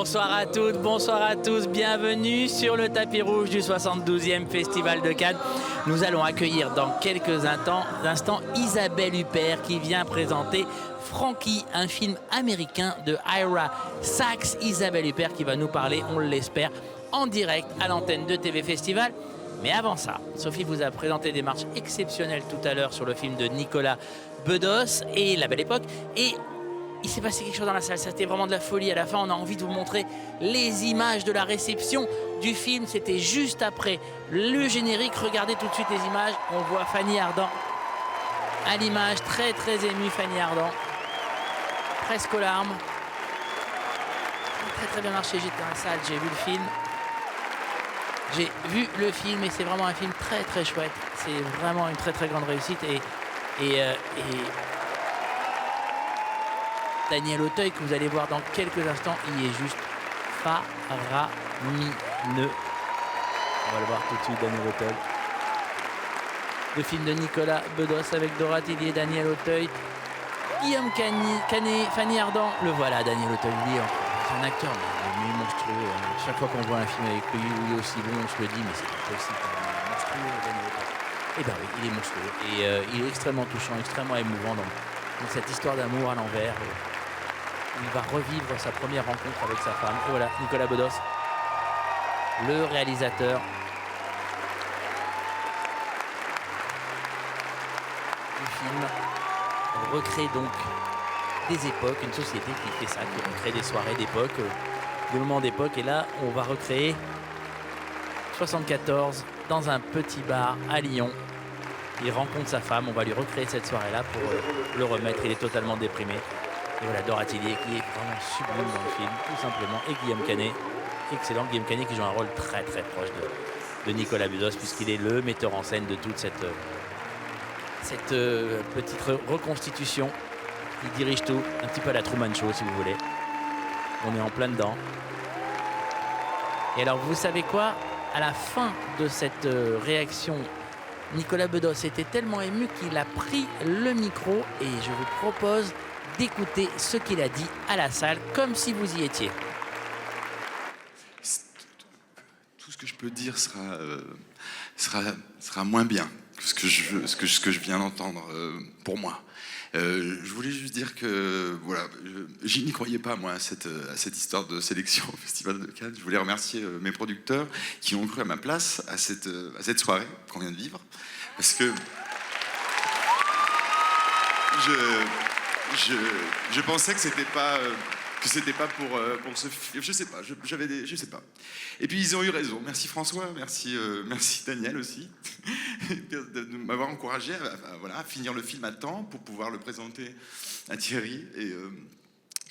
Bonsoir à toutes, bonsoir à tous, bienvenue sur le tapis rouge du 72e Festival de Cannes. Nous allons accueillir dans quelques instants Isabelle Huppert qui vient présenter Frankie, un film américain de Ira Sachs. Isabelle Huppert qui va nous parler, on l'espère, en direct à l'antenne de TV Festival. Mais avant ça, Sophie vous a présenté des marches exceptionnelles tout à l'heure sur le film de Nicolas Bedos et La Belle Époque. Et il s'est passé quelque chose dans la salle, c'était vraiment de la folie. À la fin, on a envie de vous montrer les images de la réception du film. C'était juste après le générique. Regardez tout de suite les images. On voit Fanny Ardant à l'image, très très émue Fanny Ardant, presque aux larmes. Très très bien marché, j'étais dans la salle, j'ai vu le film. J'ai vu le film et c'est vraiment un film très très chouette. C'est vraiment une très très grande réussite et Daniel Auteuil, que vous allez voir dans quelques instants, il est juste faramineux. On va le voir tout de suite, Daniel Auteuil. Le film de Nicolas Bedos avec Dora Tillier, Daniel Auteuil, Guillaume Canet, Fanny Ardant. Le voilà, Daniel Auteuil. C'est un acteur mais monstrueux. Chaque fois qu'on voit un film avec lui où il est aussi bon, on se le dit, mais c'est pas possible. Monstrueux, Daniel Auteuil. Eh bien oui, il est monstrueux. Et il est extrêmement touchant, extrêmement émouvant dans cette histoire d'amour à l'envers. Il va revivre sa première rencontre avec sa femme. Et voilà, Nicolas Bedos, le réalisateur du film, recrée donc des époques, une société qui fait ça, qui recrée des soirées d'époque, des moments d'époque. Et là, on va recréer 74 dans un petit bar à Lyon. Il rencontre sa femme, on va lui recréer cette soirée-là pour le remettre. Il est totalement déprimé. Et voilà, Dora Tillier qui est vraiment sublime dans le film, tout simplement. Et Guillaume Canet, excellent. Guillaume Canet qui joue un rôle très très proche de Nicolas Bedos, puisqu'il est le metteur en scène de toute cette petite reconstitution. Il dirige tout, un petit peu à la Truman Show si vous voulez. On est en plein dedans. Et alors vous savez quoi? À la fin de cette réaction, Nicolas Bedos était tellement ému qu'il a pris le micro et je vous propose d'écouter ce qu'il a dit à la salle, comme si vous y étiez. Tout ce que je peux dire sera moins bien que ce que je viens d'entendre pour moi. Je voulais juste dire que voilà, je n'y croyais pas moi à cette histoire de sélection au Festival de Cannes. Je voulais remercier mes producteurs qui ont cru à ma place à cette soirée qu'on vient de vivre, parce que je pensais que c'était pas pour ce film. Je sais pas. Et puis ils ont eu raison. Merci François, merci Daniel aussi de m'avoir encouragé à finir le film à temps pour pouvoir le présenter à Thierry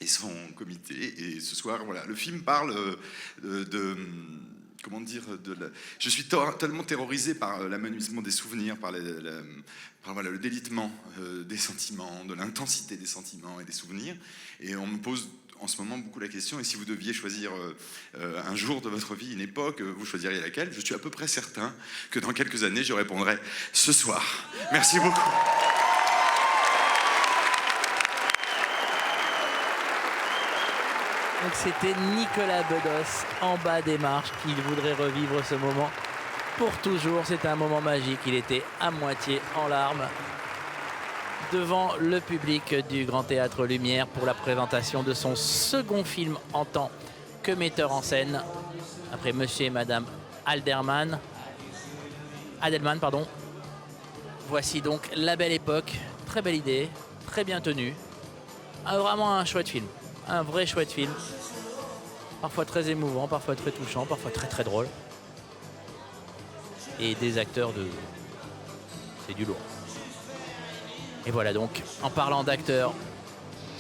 et son comité. Et ce soir, voilà, le film parle comment dire, je suis tellement terrorisé par l'amenuisement des souvenirs, par le délitement des sentiments, de l'intensité des sentiments et des souvenirs. Et on me pose en ce moment beaucoup la question, et si vous deviez choisir un jour de votre vie, une époque, vous choisiriez laquelle? Je suis à peu près certain que dans quelques années, je répondrai ce soir. Merci beaucoup. Donc c'était Nicolas Bedos en bas des marches qui voudrait revivre ce moment pour toujours. C'était un moment magique. Il était à moitié en larmes devant le public du Grand Théâtre Lumière pour la présentation de son second film en tant que metteur en scène. Après Monsieur et Madame Adelman, pardon. Voici donc La Belle Époque. Très belle idée, très bien tenue. Vraiment un chouette film. Un vrai chouette film. Parfois très émouvant, parfois très touchant, parfois très très drôle. Et des acteurs c'est du lourd. Et voilà donc, en parlant d'acteurs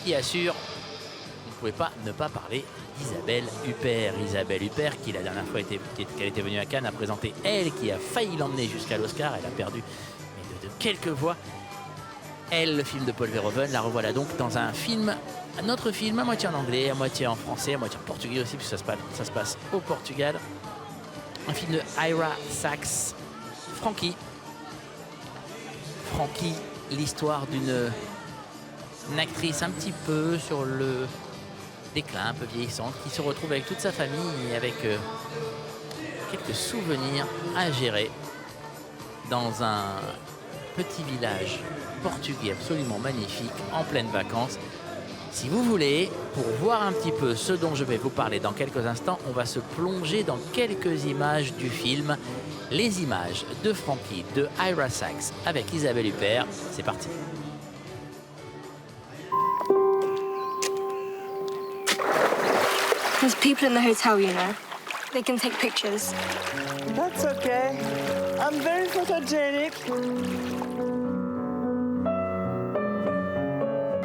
qui assurent, vous ne pouvez pas ne pas parler d'Isabelle Huppert. Isabelle Huppert qui la dernière fois qu'elle était venue à Cannes a présenté Elle qui a failli l'emmener jusqu'à l'Oscar. Elle a perdu mais de quelques voix. Elle, le film de Paul Verhoeven, la revoilà donc dans un autre film à moitié en anglais, à moitié en français, à moitié en portugais aussi, puisque ça se passe au Portugal. Un film de Ira Sachs, Frankie, l'histoire d'une actrice un petit peu sur le déclin, un peu vieillissante, qui se retrouve avec toute sa famille et avec quelques souvenirs à gérer dans un petit village portugais absolument magnifique en pleines vacances. Si vous voulez, pour voir un petit peu ce dont je vais vous parler dans quelques instants, on va se plonger dans quelques images du film. Les images de Frankie, de Ira Sachs avec Isabelle Huppert. C'est parti. There's people in the hotel, you know. They can take pictures. That's okay. I'm very photogenic.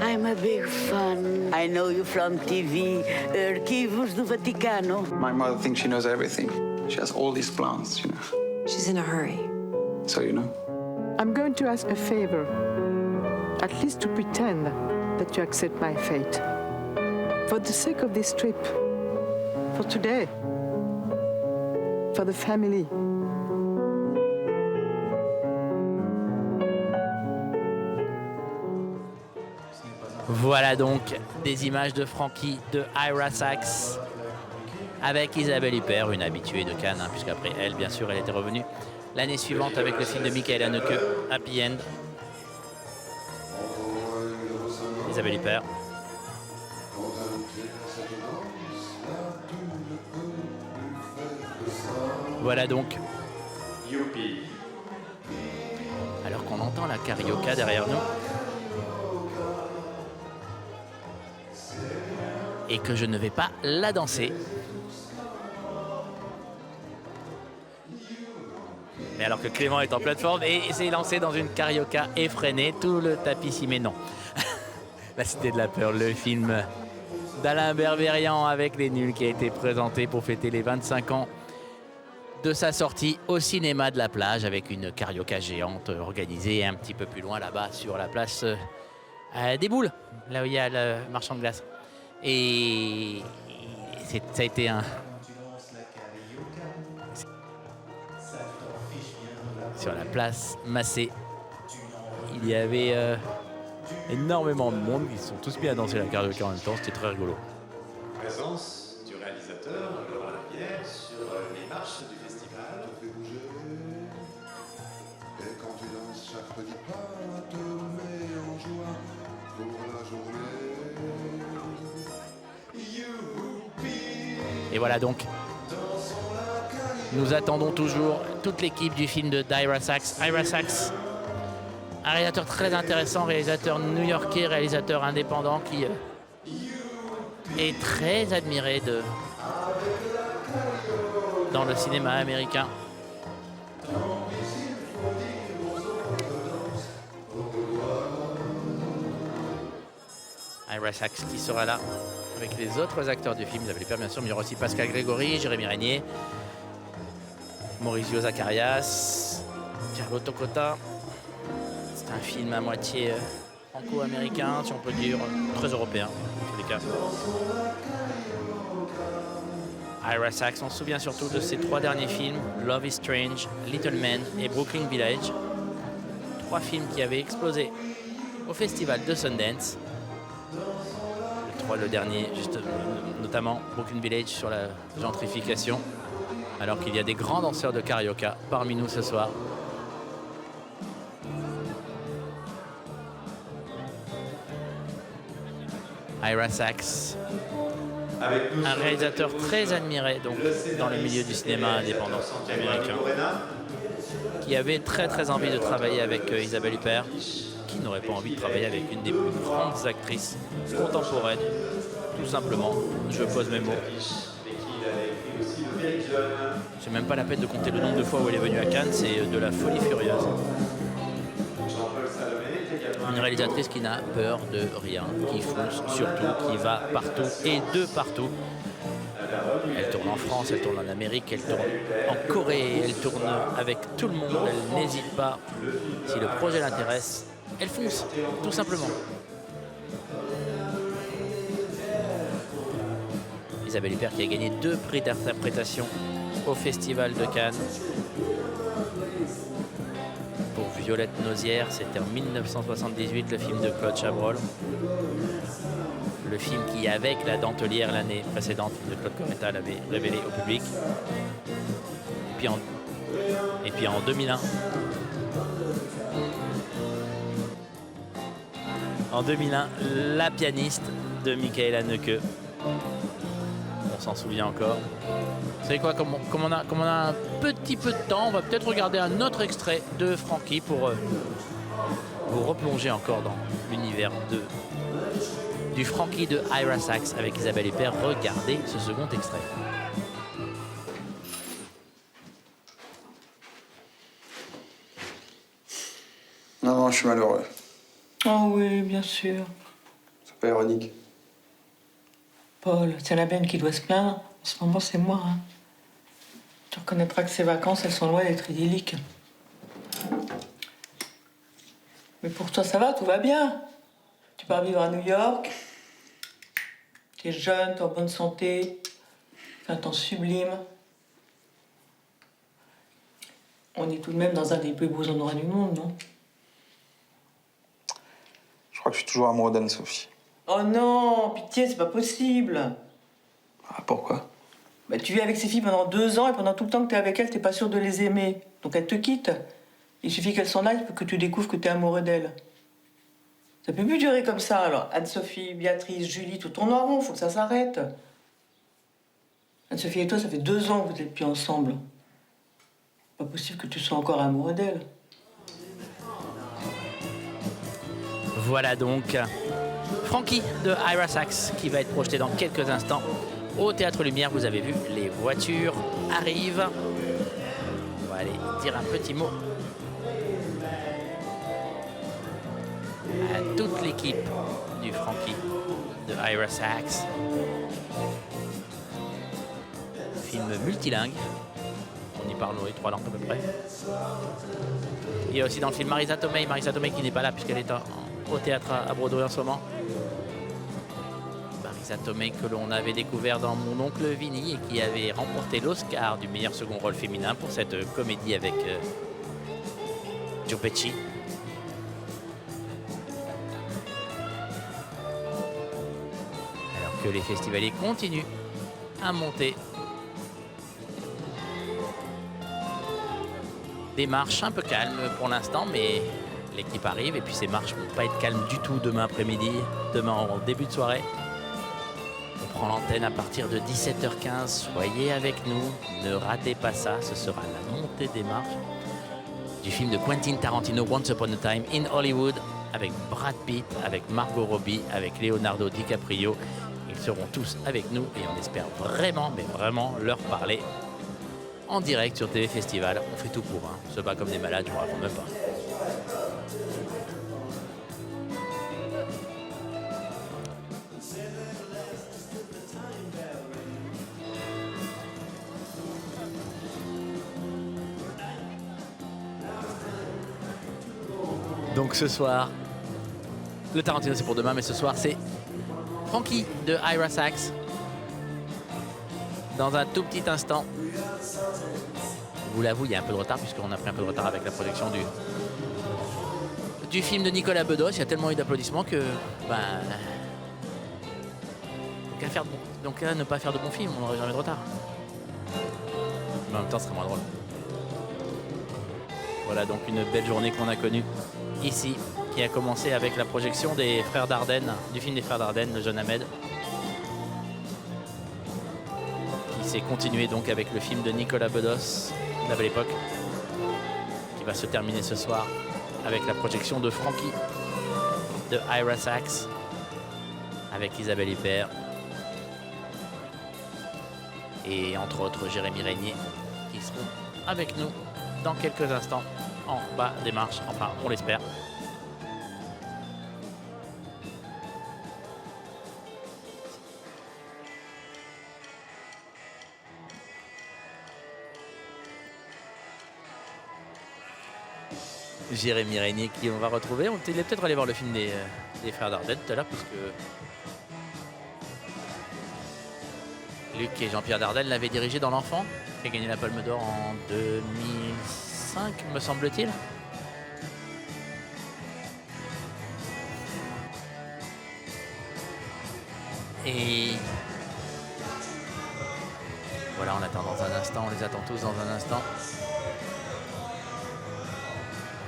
I'm a big fan. I know you from TV, Arquivos do Vaticano. My mother thinks she knows everything. She has all these plans, you know. She's in a hurry. So you know. I'm going to ask a favor. At least to pretend that you accept my fate. For the sake of this trip. For today. For the family. Voilà donc des images de Frankie, de Ira Sachs avec Isabelle Huppert, une habituée de Cannes, hein, puisqu'après elle, bien sûr, elle était revenue l'année suivante avec le film de Michael Haneke, Happy End. Isabelle Huppert. Voilà donc. Alors qu'on entend la carioca derrière nous. Et que je ne vais pas la danser. Mais alors que Clément est en plateforme et s'est lancé dans une carioca effrénée, tout le tapis s'y met, non. La Cité de la Peur, le film d'Alain Berberian avec Les Nuls qui a été présenté pour fêter les 25 ans de sa sortie au cinéma de la plage avec une carioca géante organisée un petit peu plus loin là-bas sur la place des Boules, là où il y a le marchand de glace. Et ça a été un... Sur la place Massé, il y avait énormément de monde. Ils sont tous mis à danser la carioca en même temps. C'était très rigolo. Présence du réalisateur Laurent Lapierre sur les marches du festival. Te fait bouger. Et quand tu danses, chaque petit pas te met en joie pour la journée. Et voilà donc, nous attendons toujours toute l'équipe du film de Ira Sachs. Ira Sachs, un réalisateur très intéressant, réalisateur new-yorkais, réalisateur indépendant qui est très admiré dans le cinéma américain. Ira Sachs qui sera là avec les autres acteurs du film. Vous avez les pères bien sûr, mais il y aura aussi Pascal Grégory, Jérémy Régnier, Mauricio Zacarias, Carlotto Cotta. C'est un film à moitié franco-américain, si on peut dire, très européen en tous les cas. Ira Sachs, on se souvient surtout de ses 3 derniers films, Love is Strange, Little Men et Brooklyn Village. 3 films qui avaient explosé au festival de Sundance. Le dernier, juste, notamment Brooklyn Village sur la gentrification, alors qu'il y a des grands danseurs de carioca parmi nous ce soir. Ira Sachs, un réalisateur très admiré donc, dans le milieu du cinéma indépendant américain, qui avait très envie de travailler avec Isabelle Huppert. Qui n'aurait pas envie de travailler avec une des plus grandes actrices contemporaines, tout simplement. Je pose mes mots. C'est même pas la peine de compter le nombre de fois où elle est venue à Cannes, c'est de la folie furieuse. Une réalisatrice qui n'a peur de rien, qui fonce surtout, qui va partout et de partout. Elle tourne en France, elle tourne en Amérique, elle tourne en Corée, elle tourne avec tout le monde, elle n'hésite pas. Si le projet l'intéresse, elle fonce, tout simplement. Isabelle Huppert qui a gagné 2 prix d'interprétation au Festival de Cannes. Pour Violette Nozière, c'était en 1978, le film de Claude Chabrol. le film qui, avec La Dentelière l'année précédente de Claude Coretta, l'avait révélé au public. Et puis en 2001. En 2001, La pianiste de Michael Haneke. On s'en souvient encore. Vous savez quoi, comme on a un petit peu de temps, on va peut-être regarder un autre extrait de Frankie pour vous replonger encore dans l'univers du Frankie de Ira Sachs avec Isabelle Huppert. Regardez ce second extrait. Non, je suis malheureux. Oh oui, bien sûr. C'est pas ironique. Paul, c'est la benne qui doit se plaindre. En ce moment, c'est moi. Hein. Tu reconnaîtras que ces vacances, elles sont loin d'être idylliques. Mais pour toi, ça va, tout va bien. Tu pars vivre à New York. T'es jeune, t'es en bonne santé. Fait un temps sublime. On est tout de même dans un des plus beaux endroits du monde, non? Je crois que je suis toujours amoureux d'Anne-Sophie. Oh non, pitié, c'est pas possible. Ah, pourquoi? Bah, tu vis avec ces filles pendant 2 ans et pendant tout le temps que t'es avec elles, t'es pas sûr de les aimer. Donc elles te quittent. Il suffit qu'elles s'en aillent pour que tu découvres que t'es amoureux d'elles. Ça peut plus durer comme ça, alors. Anne-Sophie, Béatrice, Julie, tout tourne en rond, faut que ça s'arrête. Anne-Sophie et toi, ça fait 2 ans que vous êtes plus ensemble. Pas possible que tu sois encore amoureux d'elle. Voilà donc Frankie de Ira Sachs qui va être projeté dans quelques instants au Théâtre Lumière. Vous avez vu, les voitures arrivent. On va aller dire un petit mot à toute l'équipe du Frankie de Ira Sachs. Film multilingue. On y parle les 3 langues à peu près. Il y a aussi dans le film Marisa Tomei qui n'est pas là puisqu'elle est au théâtre à Broadway en ce moment. Marisa Tomei que l'on avait découvert dans Mon oncle Vinny et qui avait remporté l'Oscar du meilleur second rôle féminin pour cette comédie avec Joe Pesci. Alors que les festivaliers continuent à monter. Des marches un peu calmes pour l'instant, mais l'équipe arrive et puis ces marches ne vont pas être calmes du tout demain après-midi, demain en début de soirée. On prend l'antenne à partir de 17h15, soyez avec nous, ne ratez pas ça, ce sera la montée des marches du film de Quentin Tarantino, Once Upon a Time in Hollywood, avec Brad Pitt, avec Margot Robbie, avec Leonardo DiCaprio. Ils seront tous avec nous et on espère vraiment, mais vraiment leur parler en direct sur TV Festival. On fait tout pour, hein. On se bat comme des malades, je ne raconte même pas. Donc ce soir, le Tarantino c'est pour demain, mais ce soir c'est Frankie de Ira Sachs. Dans un tout petit instant, je vous l'avoue, il y a un peu de retard puisqu'on a pris un peu de retard avec la production du film de Nicolas Bedos. Il y a tellement eu d'applaudissements que donc à ne pas faire de bons films, on n'aurait jamais de retard. Mais en même temps, ce serait moins drôle. Voilà donc une belle journée qu'on a connue ici, qui a commencé avec la projection des Frères Dardenne, du film des Frères Dardenne, Le Jeune Ahmed. Qui s'est continué donc avec le film de Nicolas Bedos, La Belle Époque, qui va se terminer ce soir avec la projection de Frankie de Ira Sachs, avec Isabelle Huppert et entre autres Jérémy Régnier, qui seront avec nous dans quelques instants en bas des marches, enfin on l'espère. Jérémy Régnier qui on va retrouver. Il est peut-être allé voir le film des Frères Dardenne tout à l'heure, puisque Luc et Jean-Pierre Dardenne l'avaient dirigé dans L'Enfant, qui a gagné la Palme d'Or en 2005, me semble-t-il. Et voilà, on attend dans un instant, on les attend tous dans un instant.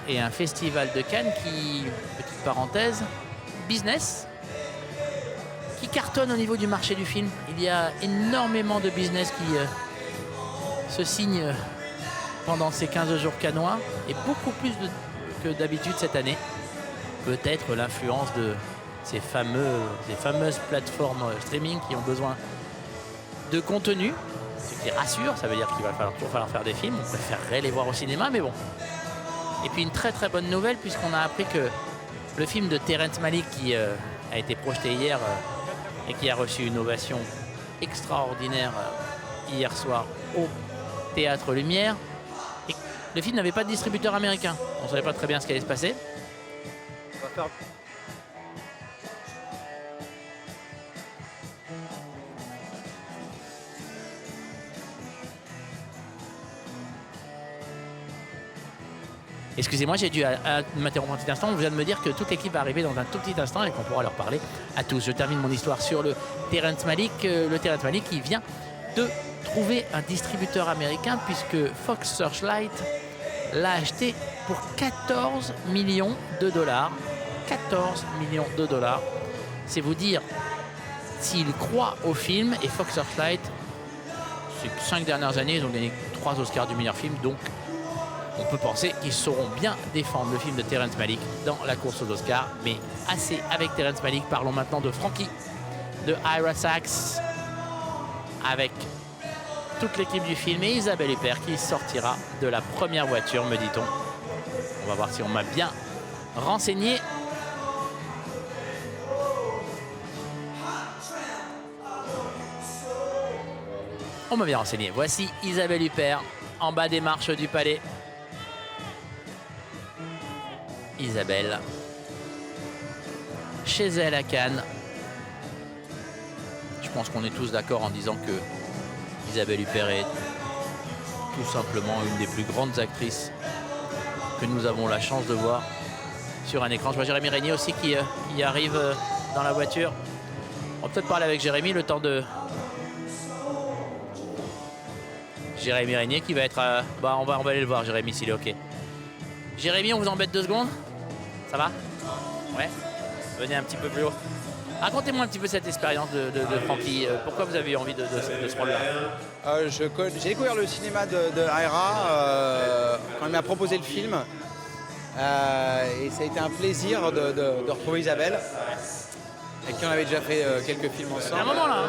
Et un festival de Cannes qui, petite parenthèse, business, qui cartonne au niveau du marché du film. Il y a énormément de business qui se signent pendant ces 15 jours cannois et beaucoup plus que d'habitude cette année. Peut-être l'influence de ces fameuses plateformes streaming qui ont besoin de contenu, ce qui rassure, ça veut dire qu'il va toujours falloir faire des films, on préférerait les voir au cinéma, mais bon. Et puis une très très bonne nouvelle puisqu'on a appris que le film de Terrence Malick qui a été projeté hier et qui a reçu une ovation extraordinaire hier soir au Théâtre Lumière, et le film n'avait pas de distributeur américain, on ne savait pas très bien ce qui allait se passer. On va faire... Excusez-moi, j'ai dû m'interrompre un petit instant. On vient de me dire que toute l'équipe va arriver dans un tout petit instant et qu'on pourra leur parler à tous. Je termine mon histoire sur le Terrence Malick. Le Terrence Malick qui vient de trouver un distributeur américain puisque Fox Searchlight l'a acheté pour 14 millions de dollars. 14 millions de dollars. C'est vous dire s'il croit au film. Et Fox Searchlight, ces 5 dernières années, ils ont gagné 3 Oscars du meilleur film. Donc, on peut penser qu'ils sauront bien défendre le film de Terrence Malick dans la course aux Oscars. Mais assez avec Terrence Malick. Parlons maintenant de Frankie, de Ira Sachs, avec toute l'équipe du film et Isabelle Huppert qui sortira de la première voiture, me dit-on. On va voir si on m'a bien renseigné. On m'a bien renseigné. Voici Isabelle Huppert en bas des marches du palais. Isabelle, chez elle à Cannes. Je pense qu'on est tous d'accord en disant que Isabelle Huppert est tout simplement une des plus grandes actrices que nous avons la chance de voir sur un écran. Je vois Jérémy Régnier aussi qui arrive dans la voiture. On va peut-être parler avec Jérémy le temps de... Jérémy Régnier qui va être... on va aller le voir, Jérémy, s'il est OK. Jérémy, on vous embête 2 secondes? Ça va? Ouais. Venez un petit peu plus haut. Racontez-moi un petit peu cette expérience de Frankie. Pourquoi vous avez eu envie de ce rôle-là? J'ai découvert le cinéma de Ira quand il m'a proposé le film. Et ça a été un plaisir de retrouver Isabelle, avec qui on avait déjà fait quelques films ensemble. Il y a un moment là,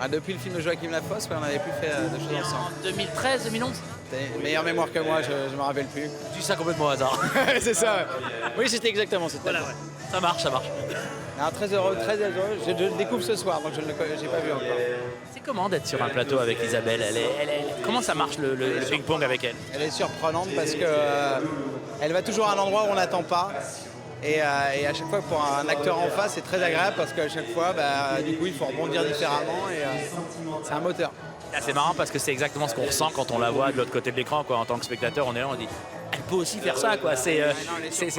hein. Depuis le film de Joachim Lafosse, on n'avait plus fait de choses ensemble. En 2013, 2011? T'as une meilleure mémoire que moi, je ne me rappelle plus. Je dis ça complètement au hasard. C'est ça. Oui, c'était exactement cette voilà, ouais. Ça marche, ça marche. Alors, très heureux, très heureux. Je le découvre ce soir, donc je ne l'ai pas vu encore. C'est comment d'être sur un plateau avec Isabelle? Comment ça marche le ping-pong avec elle? Elle est surprenante parce que elle va toujours à un endroit où on n'attend pas. Et à chaque fois, pour un acteur en face, c'est très agréable parce qu'à chaque fois, du coup, il faut rebondir différemment et c'est un moteur. C'est marrant parce que c'est exactement ce qu'on ressent quand on la voit de l'autre côté de l'écran. En tant que spectateur, on est là, on dit elle peut aussi faire ça, quoi. C'est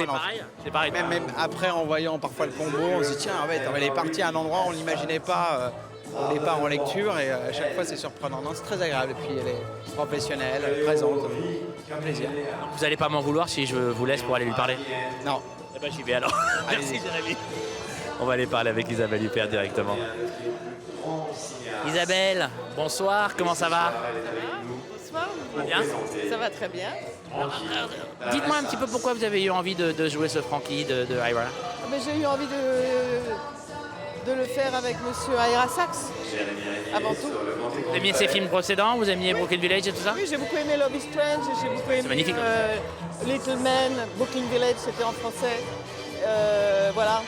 pareil. C'est pareil. Même après, en voyant parfois le combo, on se dit tiens, ouais, elle est partie à un endroit où on l'imaginait pas au départ en lecture et à chaque fois c'est surprenant. Non, c'est très agréable. Et puis elle est professionnelle, présente. Un plaisir. Donc, vous n'allez pas m'en vouloir si je vous laisse pour aller lui parler? Non. Eh ben, j'y vais alors. Merci Jérémy. On va aller parler avec Isabelle Huppert directement. Isabelle, bonsoir, comment ça va? Bonsoir. Ça va bien? Ça va très bien. Dites-moi un petit peu pourquoi vous avez eu envie de jouer ce Frankie de Ira. J'ai eu envie de le faire avec monsieur Ira Sachs, avant tout. Vous aimiez ses films précédents? Vous aimiez Brooklyn Village et tout ça? Oui, j'ai beaucoup aimé Love is Strange, j'ai beaucoup aimé magnifique. Little Men, Brooklyn Village, c'était en français. Voilà,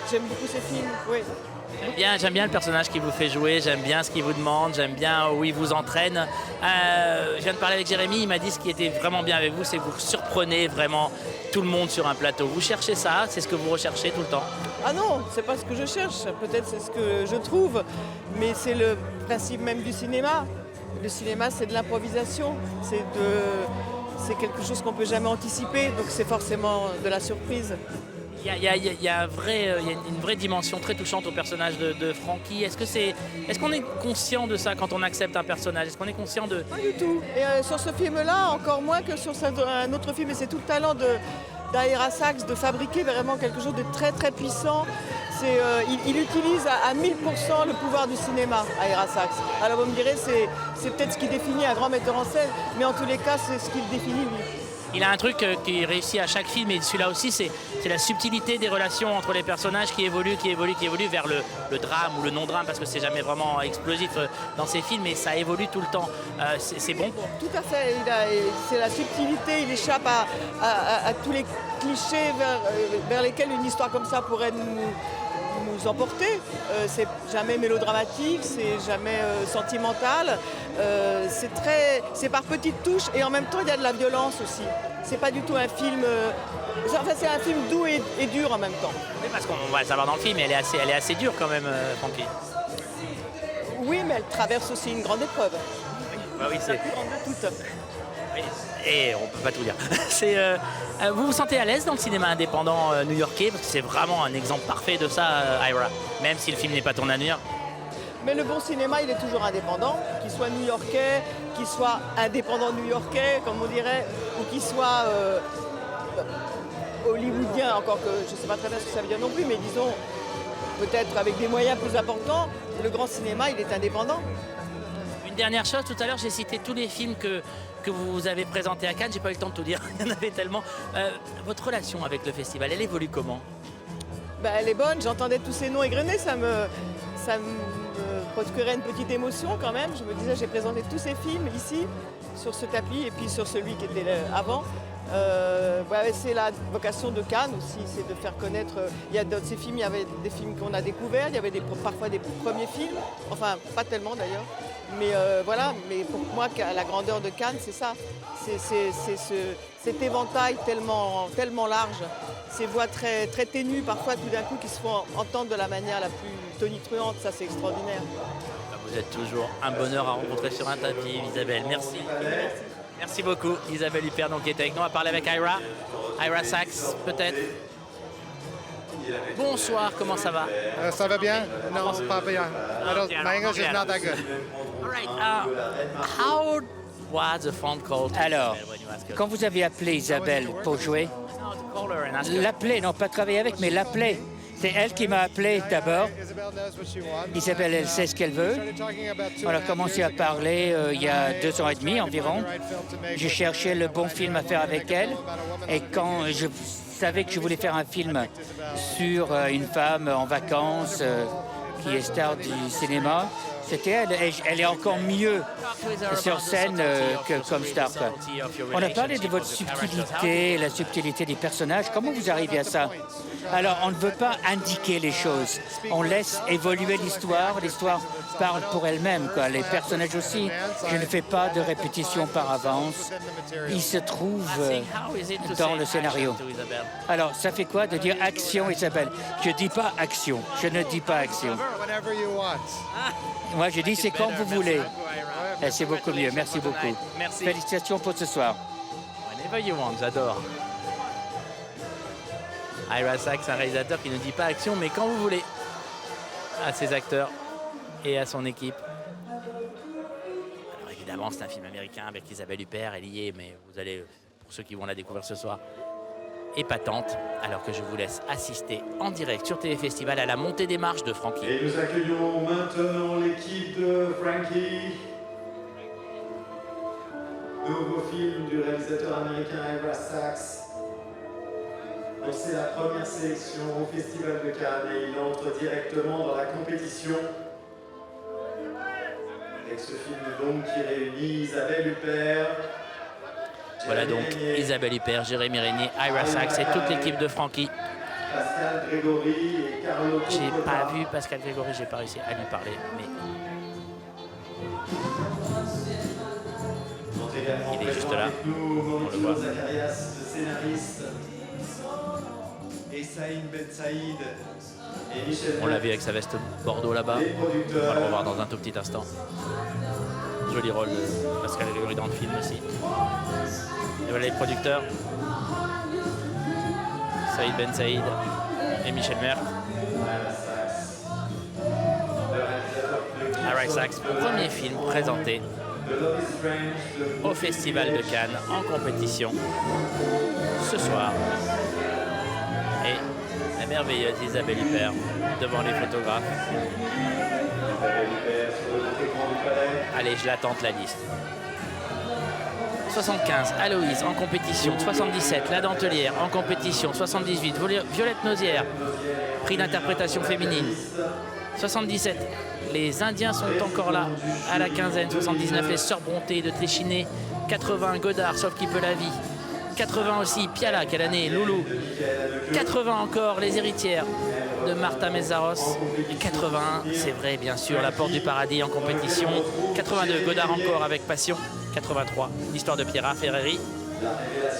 j'aime beaucoup ces films, oui. J'aime bien le personnage qui vous fait jouer, j'aime bien ce qu'il vous demande, j'aime bien où il vous entraîne. Je viens de parler avec Jérémy, il m'a dit ce qui était vraiment bien avec vous, c'est que vous surprenez vraiment tout le monde sur un plateau. Vous cherchez ça, c'est ce que vous recherchez tout le temps? Ah non, c'est pas ce que je cherche, peut-être c'est ce que je trouve, mais c'est le principe même du cinéma. Le cinéma, c'est de l'improvisation, c'est quelque chose qu'on peut jamais anticiper, donc c'est forcément de la surprise. Il Il y a une vraie dimension très touchante au personnage de Frankie. Est-ce qu'on est conscient de ça quand on accepte un personnage? Est-ce qu'on est conscient de... Pas du tout. Et sur ce film-là, encore moins que sur un autre film. Et c'est tout le talent d'Ira Sachs de fabriquer vraiment quelque chose de très très puissant. Il utilise à 1000% le pouvoir du cinéma, Ira Sachs. Alors vous me direz, c'est peut-être ce qui définit un grand metteur en scène, mais en tous les cas, c'est ce qui le définit lui. Il a un truc qui réussit à chaque film, et celui-là aussi, c'est la subtilité des relations entre les personnages qui évoluent vers le drame ou le non-drame, parce que c'est jamais vraiment explosif dans ses films, mais ça évolue tout le temps. C'est bon. Tout à fait, c'est la subtilité, il échappe à tous les clichés vers lesquels une histoire comme ça pourrait nous emporter. C'est jamais mélodramatique, c'est jamais sentimental. C'est par petites touches et en même temps il y a de la violence aussi. C'est pas du tout un film. C'est un film doux et dur en même temps. Oui, parce qu'on va le savoir dans le film, elle est assez dure quand même, Frankie. Oui, mais elle traverse aussi une grande épreuve. Oui, c'est la plus grande de toutes. Et on peut pas tout dire. Vous vous sentez à l'aise dans le cinéma indépendant new-yorkais? Parce que c'est vraiment un exemple parfait de ça, Ira, même si le film n'est pas tourné à New York. Mais le bon cinéma, il est toujours indépendant, qu'il soit new-yorkais, qu'il soit indépendant new-yorkais, comme on dirait, ou qu'il soit hollywoodien, encore que je ne sais pas très bien ce que ça veut dire non plus, mais disons, peut-être avec des moyens plus importants, le grand cinéma, il est indépendant. Une dernière chose, tout à l'heure, j'ai cité tous les films que vous avez présentés à Cannes, j'ai pas eu le temps de tout dire, il y en avait tellement. Votre relation avec le festival, elle évolue comment? Elle est bonne, j'entendais tous ces noms égrenés, ça me procurait une petite émotion quand même. Je me disais, j'ai présenté tous ces films ici, sur ce tapis, et puis sur celui qui était avant. C'est la vocation de Cannes aussi, c'est de faire connaître. Il y a d'autres ces films, il y avait des films qu'on a découverts, il y avait parfois des premiers films, enfin pas tellement d'ailleurs. Mais voilà, mais pour moi, la grandeur de Cannes, c'est ça. C'est cet éventail tellement large, ces voix très, très ténues, parfois tout d'un coup, qui se font entendre de la manière la plus tonitruante, ça c'est extraordinaire. Vous êtes toujours un bonheur à rencontrer sur un tapis, Isabelle. Merci. Merci beaucoup, Isabelle Huppert, donc, qui était avec nous. On va parler avec Ira Sachs, peut-être. Bonsoir, comment ça va? Ça va bien? Non, pas bien. My English is not that good. All right. How was the phone call? Alors, quand vous avez appelé Isabelle pour jouer, l'appeler, non pas travailler avec, mais l'appeler. C'est elle qui m'a appelé d'abord. Isabelle, elle sait ce qu'elle veut. On a commencé à parler il y a 2 ans et demi environ. J'ai cherché le bon film à faire avec elle. Et quand je savais que je voulais faire un film sur une femme en vacances qui est star du cinéma, c'était elle. Et elle est encore mieux sur scène que comme star. On a parlé de votre subtilité, la subtilité des personnages. Comment vous arrivez à ça? Alors, on ne veut pas indiquer les choses. On laisse évoluer l'histoire. L'histoire parle pour elle-même, quoi. Les personnages aussi. Je ne fais pas de répétition par avance. Ils se trouvent dans le scénario. Alors, ça fait quoi de dire action, Isabelle? Je ne dis pas action. Je ne dis pas action. Moi, je dis c'est quand vous voulez. C'est beaucoup mieux. Merci beaucoup. Merci. Félicitations pour ce soir. Whenever you want, j'adore. Ira Sachs, un réalisateur qui ne dit pas action, mais quand vous voulez, à ses acteurs et à son équipe. Alors évidemment, c'est un film américain avec Isabelle Huppert, elle y est, mais vous allez, pour ceux qui vont la découvrir ce soir, épatante, alors que je vous laisse assister en direct sur TV Festival à la montée des marches de Frankie. Et nous accueillons maintenant l'équipe de Frankie. Nouveau film du réalisateur américain Ira Sachs. C'est la première sélection au Festival de Cannes et il entre directement dans la compétition. Avec ce film donc qui réunit Isabelle Huppert. Voilà donc Isabelle Huppert, Jérémy Régnier, Ira Sachs et toute l'équipe de Frankie. Pascal Grégory et Carlo. J'ai pas vu Pascal Grégory, j'ai pas réussi à lui parler, mais il est juste là. On le voit. Zacharias, le scénariste. Et Saïd Ben Saïd. Et Michel. On l'a vu avec sa veste bordeaux là-bas. On va le revoir dans un tout petit instant. Joli rôle de Pascal Grégory dans le film aussi. Et voilà les producteurs. Saïd Ben Saïd. et Michel Merck. Ira Sachs, premier film présenté au Festival de Cannes en compétition ce soir. Et la merveilleuse Isabelle Huppert devant les photographes. Allez, je la tente la liste. 75, Aloïse en compétition. 77, La Dentelière en compétition. 78, Violette Nozière, prix d'interprétation féminine. 77, les Indiens sont encore là à la quinzaine. 79, les Sœurs Brontë de Téchiné. 80, Godard, Sauf qui peut la vie. 80 aussi, Piala, quelle année, Loulou. 80 encore, Les Héritières de Martha Mézaros. Et 81, c'est vrai, bien sûr, La Porte du Paradis en compétition. 82, Godard encore avec Passion. 83, L'Histoire de Pierra Ferreri.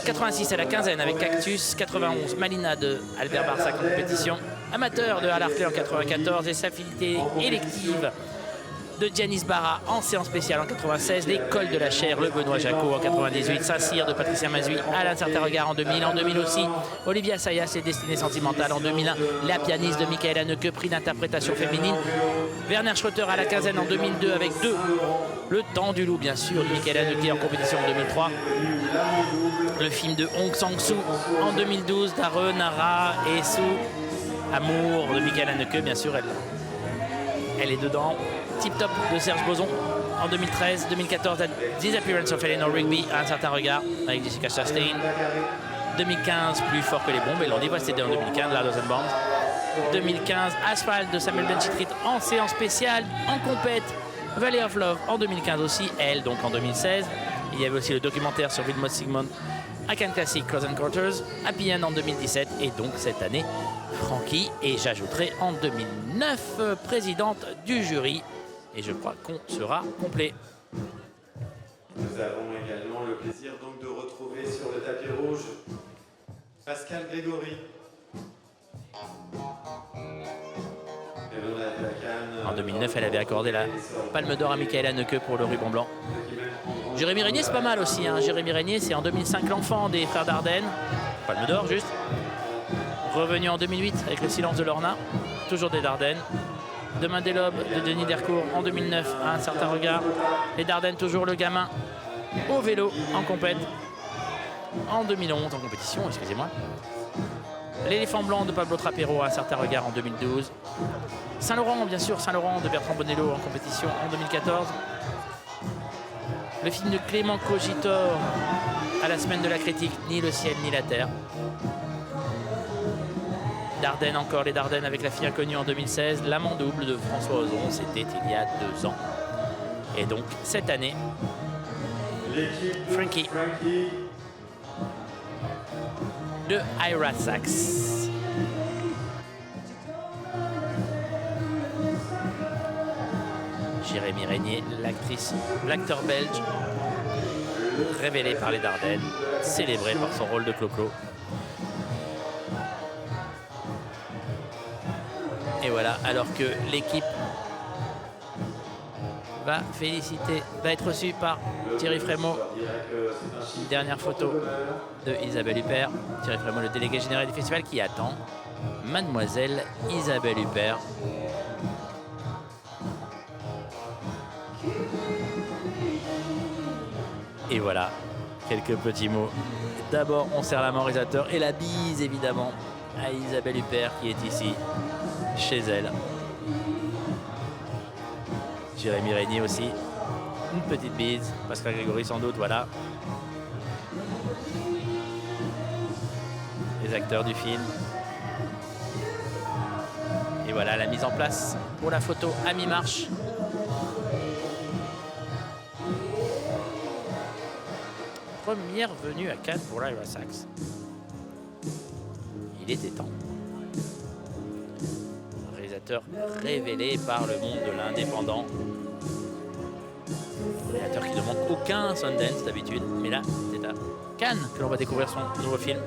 86 à la quinzaine avec Cactus. 91, Malina de Albert Barsac en compétition. Amateur de Al Hartley en 94 et Safilité élective de Dianis Barra en séance spéciale en 96, L'école de la chair, le Benoît Jacot en 98, Saint-Cyr de Patricia Mazui, Alain Certain Regard en 2000, en 2000 aussi, Olivia Assayas et Destinée Sentimentale en 2001, La pianiste de Michael Haneke, prix d'interprétation féminine, Werner Schroeter à la quinzaine en 2002 avec deux, Le Temps du Loup bien sûr, de Michael Haneke en compétition en 2003, le film de Hong Sang-soo en 2012, Dare, Nara et Sou, Amour de Michael Haneke, bien sûr, elle est dedans. Tip Top de Serge Boson en 2013, 2014, The Disappearance of Eleanor Rigby, à un certain regard avec Jessica Chastain. 2015, Plus fort que les bombes, et l'on dit c'était en 2015, La Dozen Bombs. 2015, Asphalt de Samuel Benchitrit en séance spéciale, en compète. Valley of Love en 2015 aussi, elle donc en 2016. Il y avait aussi le documentaire sur Vilmos Zsigmond, Akan Classic, Close Quarters, Happy End en 2017 et donc cette année Frankie, et j'ajouterai en 2009 présidente du jury, et je crois qu'on sera complet. Nous avons également le plaisir donc de retrouver sur le tapis rouge Pascal Grégory. En 2009, elle avait accordé la Palme d'Or à Michael Haneke pour Le Ruban Blanc. Jérémy Régnier, c'est pas mal aussi. Hein. Jérémy Régnier, c'est en 2005 L'Enfant des Frères Dardenne. Palme d'Or, juste. Revenu en 2008 avec Le Silence de Lorna, toujours des Dardennes. Demain des Lobes de Denis Dercourt en 2009, à un certain regard. Les Dardennes, toujours Le Gamin au vélo en compète. En 2011, en compétition, excusez-moi. L'éléphant blanc de Pablo Trapero, à un certain regard en 2012. Saint-Laurent, bien sûr, Saint-Laurent de Bertrand Bonello en compétition en 2014. Le film de Clément Cogitor à la semaine de la critique, Ni le ciel ni la terre. Dardennes encore, les Dardennes avec La fille inconnue en 2016. L'amant double de François Ozon, c'était il y a 2 ans. Et donc, cette année, Frankie de Ira Sachs. Jérémy Régnier, l'acteur belge, révélé par les Dardennes, célébré par son rôle de Clo-Clo. Et voilà, alors que l'équipe va être reçue par Thierry Frémaux. Dernière photo de Isabelle Huppert. Thierry Frémaux, le délégué général du festival, qui attend Mademoiselle Isabelle Huppert. Et voilà, quelques petits mots. D'abord, on serre la main au réalisateur et la bise évidemment à Isabelle Huppert qui est ici, chez elle. Jérémy Régnier aussi, une petite bise. Pascal Grégory sans doute, voilà. Les acteurs du film. Et voilà la mise en place pour la photo à mi-marche. Première venue à Cannes pour Ira Sachs. Il était temps. Un réalisateur révélé par le monde de l'indépendant. Un réalisateur qui ne manque aucun Sundance d'habitude. Mais là, c'est à Cannes que l'on va découvrir son nouveau film.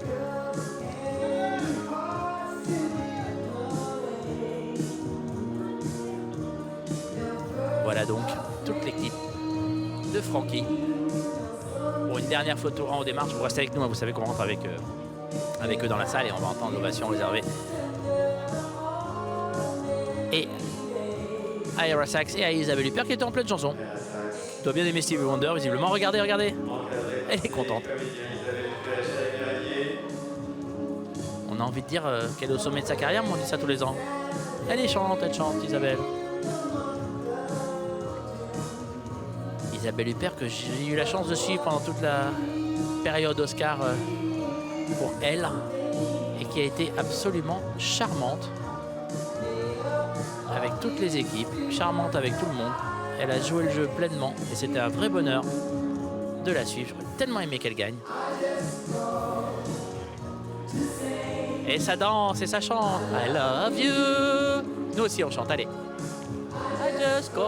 Voilà donc toute l'équipe de Frankie. Pour une dernière photo en haut des marches, vous restez avec nous, hein, vous savez qu'on rentre avec eux dans la salle et on va entendre l'ovation réservée et à Ira Sachs et à Isabelle Huppert qui était en pleine chanson. Tu dois bien aimer Stevie Wonder, visiblement. Regardez, regardez. Elle est contente. On a envie de dire qu'elle est au sommet de sa carrière, mais on dit ça tous les ans. Elle chante, Isabelle. Isabelle Huppert que j'ai eu la chance de suivre pendant toute la période Oscar pour elle et qui a été absolument charmante avec toutes les équipes, charmante avec tout le monde. Elle a joué le jeu pleinement et c'était un vrai bonheur de la suivre. J'ai tellement aimé qu'elle gagne. Et ça danse et ça chante. I love you. Nous aussi on chante, allez. I just go.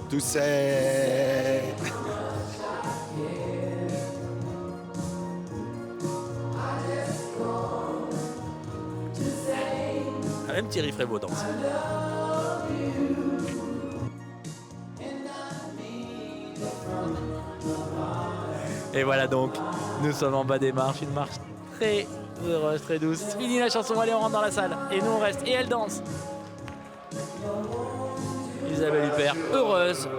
Tout c'est. Même Thierry Frémaux danse. Et voilà donc, nous sommes en bas des marches, une marche très heureuse, très douce. Fini la chanson, allez on rentre dans la salle. Et nous on reste, et elle danse. Isabelle Huppert, heureuse.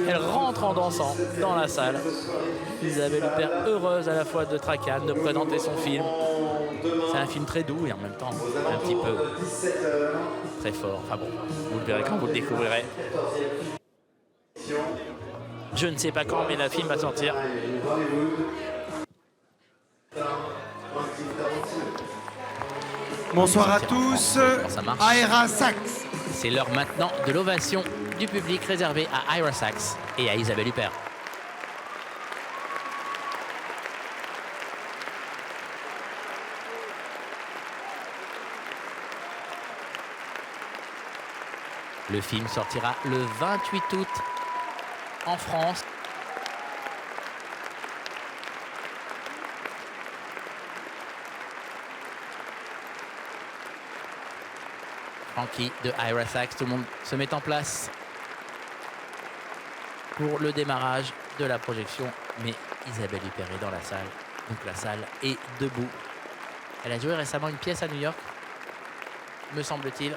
Elle rentre en dansant dans la salle. Isabelle Huppert, heureuse à la fois de Trakan, de présenter son film. C'est un film très doux et en même temps un petit peu très fort. Enfin bon, vous le verrez quand vous le découvrirez. Je ne sais pas quand, mais le film va sortir. Bonsoir à tous. Ira Sachs. C'est l'heure maintenant de l'ovation du public réservée à Ira Sachs et à Isabelle Huppert. Le film sortira le 28 août en France. Frankie de Ira Sachs, tout le monde se met en place pour le démarrage de la projection. Mais Isabelle Huppert est dans la salle, donc la salle est debout. Elle a joué récemment une pièce à New York, me semble-t-il.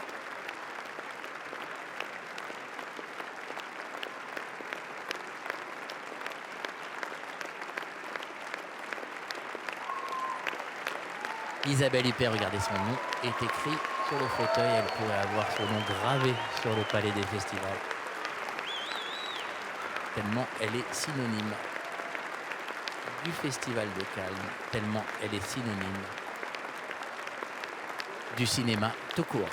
Isabelle Huppert, regardez, son nom est écrit sur le fauteuil. Elle pourrait avoir son nom gravé sur le palais des festivals. Tellement elle est synonyme du Festival de Cannes, tellement elle est synonyme du cinéma tout court.